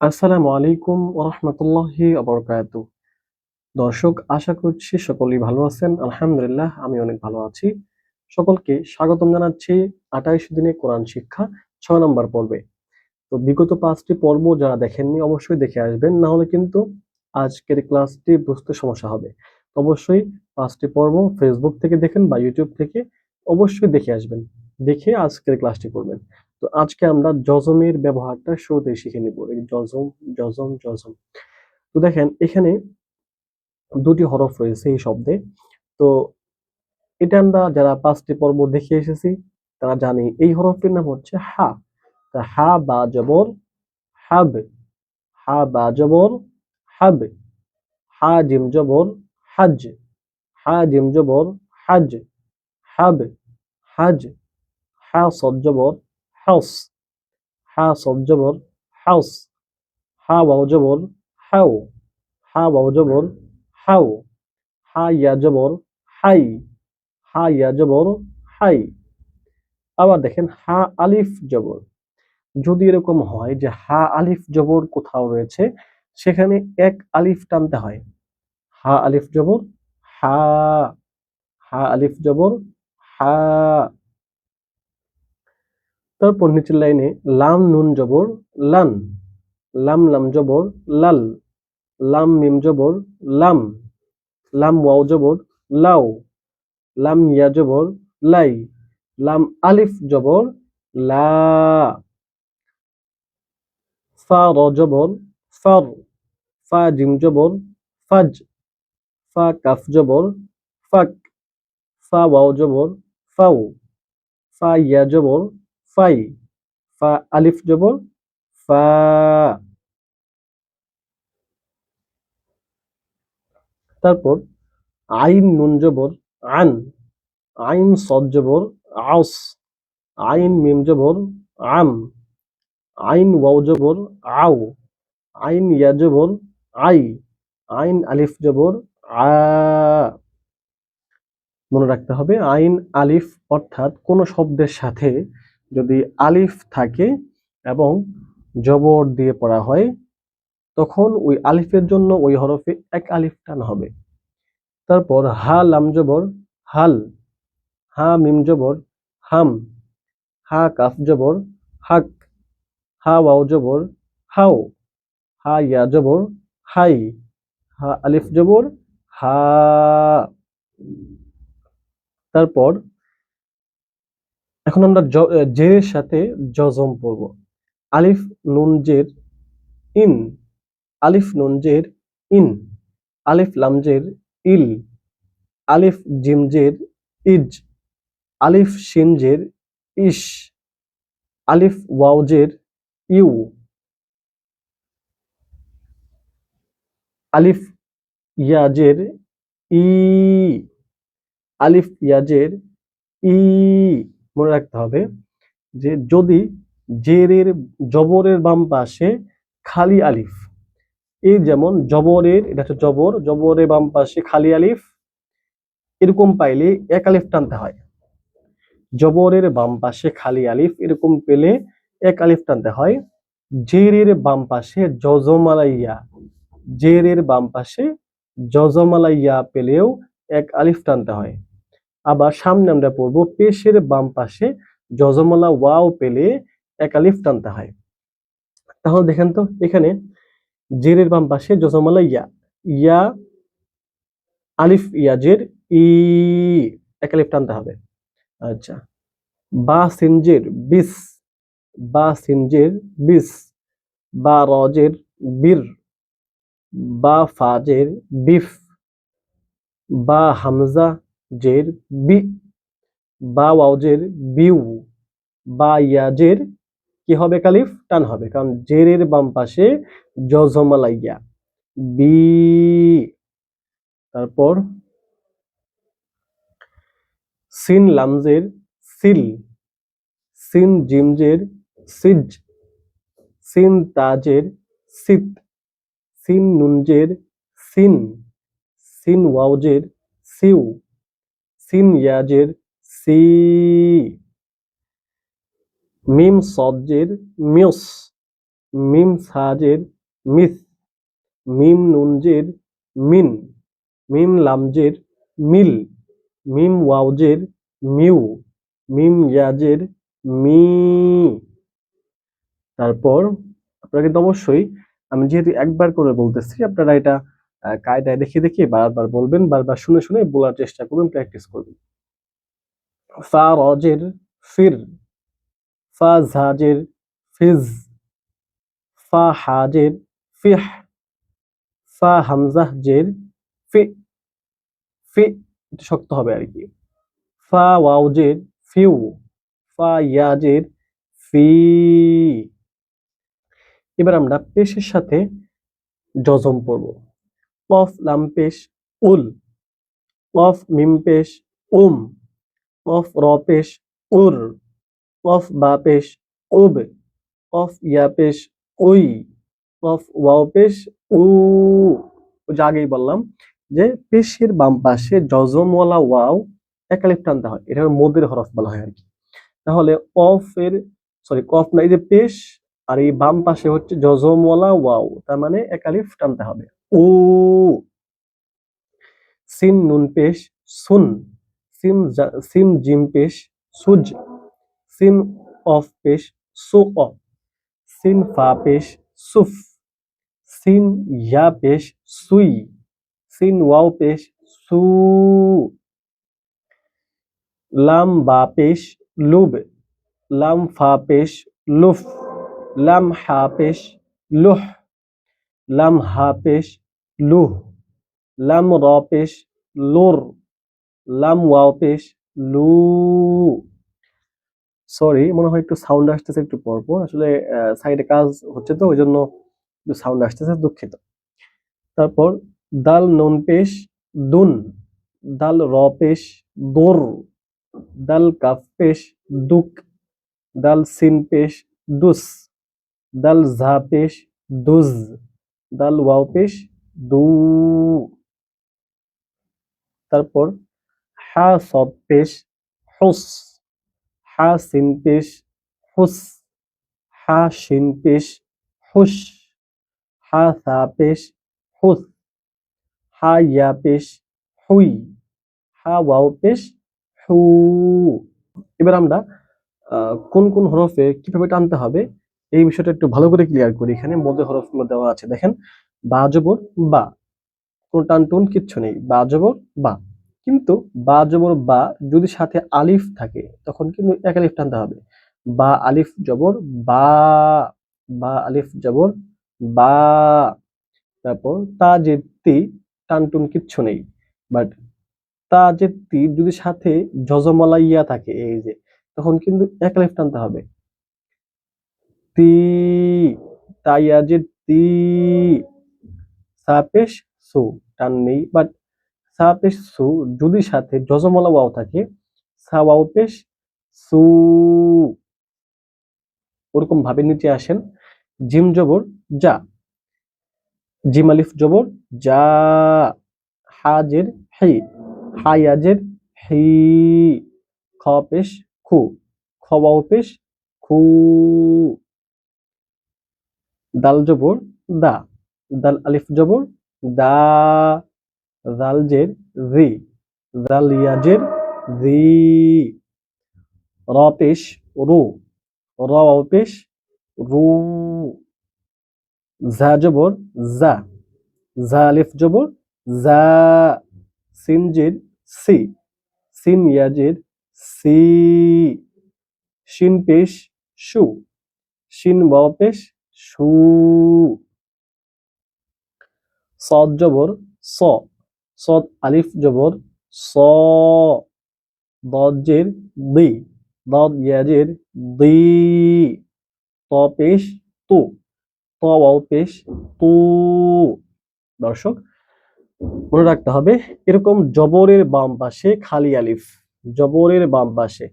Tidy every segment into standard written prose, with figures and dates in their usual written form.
আসসালামু আলাইকুম ওয়া রাহমাতুল্লাহি ওয়া বারাকাতুহু। দর্শক, আশা করছি সকলেই ভালো আছেন। আলহামদুলিল্লাহ আমি অনেক ভালো আছি। সকলকে স্বাগতম জানাচ্ছি ২৮ দিনে কোরআন শিক্ষা ৬ নম্বর পর্বে। তো বিগত ৫ টি পর্ব যারা দেখেননি অবশ্যই দেখে আসবেন। না হলে কিন্তু আজকের ক্লাসটি বুঝতে সমস্যা হবে। অবশ্যই ৫ টি পর্ব Facebook থেকে দেখেন বা YouTube থেকে অবশ্যই দেখে আসবেন। দেখে আজকের ক্লাসটি করবেন। তো আজকে আমরা যজমের ব্যবহারটা শুরুতেই শিখে নিব। এই যজম, যজম, যজম। তো দেখেন এখানে ২ টি হরফ রয়েছে এই শব্দে। তো এটা আমরা যারা ৫ টি পর্ব দেখে এসেছি তারা জানি এই হরফটির নাম হচ্ছে হা। তা হা বা জবর হাব, হা বা জবর হাব, হা জিম জবর হাজ, হা জিম জবর হাজ, হাব, হাজ, হা সদ জবর হাউস, হা সদ জবর হাউস, হা ওয়াও জবর হাউ, হা ওয়াও জবর হাউ, হা ইয়া জবর হাই, হা ইয়া জবর হাই। আবার দেখেন হা আলিফ জবর। যদি এরকম হয় যে হা আলিফ জবর কোথাও রয়েছে সেখানে এক আলিফ টানতে হয়। হা আলিফ জবর হা, হা আলিফ জবর হা। তারপর নিচের লাইনে লাম নুন জবর লান, লাম লাম জবর লাল, লাম মিম জবর লাম, লাম ওয়াও জবর লাউ, লাম ইয়া জবর লাই, লাম আলিফ জবর লা, ফা র জবর ফার, ফা জিম জবর ফাজ, ফা কাফ জবর ফাক, ফা ওয়াও জবর ফাউ, ফা ইয়া জবর ফাই, ফা আলিফ জবর ফা। তারপর আইন নুন জবর আন, আইন সদ জবর আউস, আইন মিম জবর আম, আইন ওয়াও জবর আউ, আইন ইয়া জবর আই, আইন আলিফ জবর আ। মনে রাখতে হবে আইন আলিফ অর্থাৎ কোন শব্দের সাথে যদি আলিফ থাকে এবং জবর দিয়ে পড়া হয় তখন ওই আলিফের জন্য ওই হরফে এক আলিফ টান হবে। তারপর হা লাম জবর হাল, হা মিম জবর হাম, হা কাফ জবর হাক, হা ওয়াও জবর হাও, হা ইয়া জবর হাই, হা আলিফ জবর হা। তারপর এখন আমরা জের সাথে জজম পড়ব। আলিফ নুন জের ইন, আলিফ নুন জের ইন, আলিফ লাম জের ইল, আলিফ জিম জের ইজ, আলিফ শিন জের ইশ, আলিফ ওয়াও জের ইউ, আলিফ ইয়া জের ই, আলিফ ইয়া জের ই। মনে রাখতে হবে যে যদি জেরের জবরের বাম পাশে খালি আলিফ, এই যেমন জবরের এটা হচ্ছে জবর, জবরের বাম পাশে খালি আলিফ এরকম পাইলে এক আলিফ টানতে হয়। জবরের বাম পাশে খালি আলিফ এরকম পেলে এক আলিফ টানতে হয়। জেরের বাম পাশে জজমালাইয়া, জেরের বাম পাশে জজমালাইয়া পেলেও এক আলিফ টানতে হয়। আবার সামনে আমরা পড়বো পেশের বাম পাশে জজমালা ওয়াও পেলে এক আলিফ টানতে হয়। তাহলে দেখেন তো এখানে জেরের বাম পাশে জজমালা ইয়া, ইয়া আলিফ ইয়া জের ই, এক আলিফ টানতে হবে। আচ্ছা, বা সিনজের বিস, বা সিনজের বিস, বা রজের বীর, বা ফাজের বিফ, বা হামজা জের বি, বা ওয়াওজের বিউ, বা ইয়াজের কি হবে কালিফ টান হবে কারণ জেরের বাম পাশে জজমালাইয়া বি। তারপর সিন লামজের সিল, সিন জিমজের সিজ, সিন তাজের সিত, সিন নুনজের সিন, সিন ওয়াওজের সিউ, সিন ইয়াজের সি, মিম সজ্জের মিউস, মিম সাজের মিস, মিম নুনজের মিন, মিম লামজের মিল, মিম ওয়াওজের মিউ, মিম ইয়াজের মি। তারপর আপনারা কিন্তু অবশ্যই, আমি যেহেতু একবার করে বলতেছি, আপনারা এটা কায়দায় দেখিয়ে দেখিয়ে বারবার বলবেন, বারবার শুনে শুনে বলার চেষ্টা করবেন, প্র্যাকটিস করবেন। ফা রজের ফির, ফা ঝাজের ফিজ, ফা হাজের ফিহ, ফা হামজাহ জের ফি, ফি একটু শক্ত হবে আর কি। ফা ওয়াওজের ফিউ, ফা ইয়াজের ফি। এবার আমরা পেশের সাথে জজম পড়ব। কফ লাম পেশ উল, কফ মিম পেশ উম, কফ র পেশ উর, কফ বা পেশ উব, কফ ইয়া পেশ উই, কফ ওয়াও পেশ উ। ওই যে আগেই বললাম যে পেশের বাম পাশে জজমওয়ালা ওয়াও একালিফ টানতে হয়, এটা মদের হরফ বলা হয় আর কি। তাহলে কফ না, এই যে পেশ আর এই বাম পাশে হচ্ছে জজমওয়ালা ওয়াও, তার মানে একালিফ টানতে হবে উ। সিন নুন পেশ সুন, সিম জিম পেশ সুজ, সিন অফ পেশ সু অফ, সিন ফা পেশ সুফ, সিন ইয়া পেশ সুই, সিন ওয়াও পেশ সু, লাম বা পেশ লুব, লাম ফা পেশ লুফ, লাম হা পেশ লুহ, লাম হা পেশ লুহ, লাম র পেশ লুর, লাম ওয়াও পেশ লু। সরি, মনে হয় একটু সাউন্ড আসতেছে একটু পরপর, আসলে সাইডে কাজ হচ্ছে তো ওই জন্য একটু সাউন্ড আসতেছে, দুঃখিত। তারপর দাল নুন পেশ দুন, দাল র পেশ দুর, দাল কাফ পেশ দুক, দাল সিন পেশ দুস, দাল ঝা পেশ দুজ, দাল ওয়াও পেশ দু। তারপর হা সদ পেশ হুস, হা সিন পেশ হুস, হা শিন পেশ হুস, হা সা পেশ হুস, হা ইয়া পেশ হুই, হা ওয়াও পেশ হু। এবার আমরা কোন কোন হরফে কিভাবে টানতে হবে এই বিষয়টা একটু ভালো করে ক্লিয়ার করি। এখানে মধ্যে হরফগুলো দেওয়া আছে, দেখেন। বা জবর বা, কোন টান টুন কিচ্ছু নেই, বা জবর বা। কিন্তু বা জবর বা যদি সাথে আলিফ থাকে তখন কিন্তু এক আলিফ টানতে হবে। বা আলিফ জবর বা, বা আলিফ জবর বা। তারপর তা যে তি, টান টুন কিচ্ছু নেই, বাট তা যে তি যদি সাথে জজমলা ইয়া থাকে, এই যে, তখন কিন্তু এক আলিফ টানতে হবে। তি, তাইয়া যে তি, সাপেশ সু, টান নেই, বাট সাপেশ সু যদি সাথে জজমলা ওয়াও থাকে, সা ওয়াও পেশ সু। ওরকম ভাবে নিচে আসেন। জিম জবর যা, জিম আলিফ জবর যা, হাজের হি, হায়াজের হি, খ পেশ খু, খ ওয়াও পেশ খু। দাল জবর দা, দাল আলিফ জবর দা, জাল জের জি, জাল ইয়াজের জি, র পেশ রু, র ওয়াও পেশ রু, ঝা জবর যা, ঝা আলিফ জবর যা, সিন জের সি, সিন ইয়াজের সি, শিন পেশ শু, শিন ওয়াও পেশ শু, সদ জবর স, সদ আলিফ জবর স, দদ জের দি, দদ ইয়াজের দি, ত পেশ তু, ত ওয়াও পেশ তু। দর্শক মনে রাখতে হবে, এরকম জবরের বাম পাশে খালি আলিফ, জবরের বাম পাশে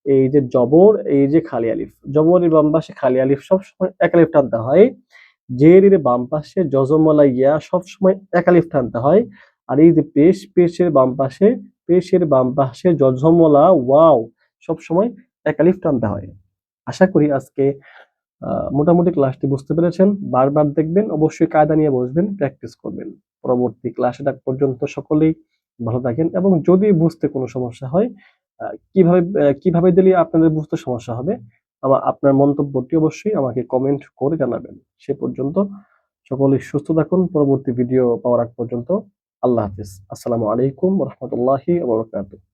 এই যে জবর, এই যে খালি আলিফ, জবরের বাম পাশে খালি আলিফ সবসময় এক আলিফ টানতে হয়। জেরের বাম পাশে জজমলা ইয়া সবসময় এক আলিফ টানতে হয়। আর এই যে পেশ, পেশের বাম পাশে, পেশের বাম পাশে জজমলা ওয়াও সবসময় এক আলিফ টানতে হয়। আশা করি আজকে মোটামুটি ক্লাসটি বুঝতে পেরেছেন। বারবার দেখবেন, অবশ্যই কায়দা নিয়ে বসবেন, প্র্যাকটিস করবেন। পরবর্তী ক্লাসে ডাক পর্যন্ত সকলেই ভালো থাকেন, এবং যদি বুঝতে কোনো সমস্যা হয়, কিভাবে দিলে আপনাদের বুঝতে সমস্যা হবে, আপনার মন্তব্যটি অবশ্যই আমাকে কমেন্ট করে জানাবেন। সে পর্যন্ত সকলেই সুস্থ থাকুন। পরবর্তী ভিডিও পাওয়ার আগ পর্যন্ত আল্লাহ হাফিজ। আসসালামু আলাইকুম ওয়া রাহমাতুল্লাহি ওয়া বারাকাতুহু।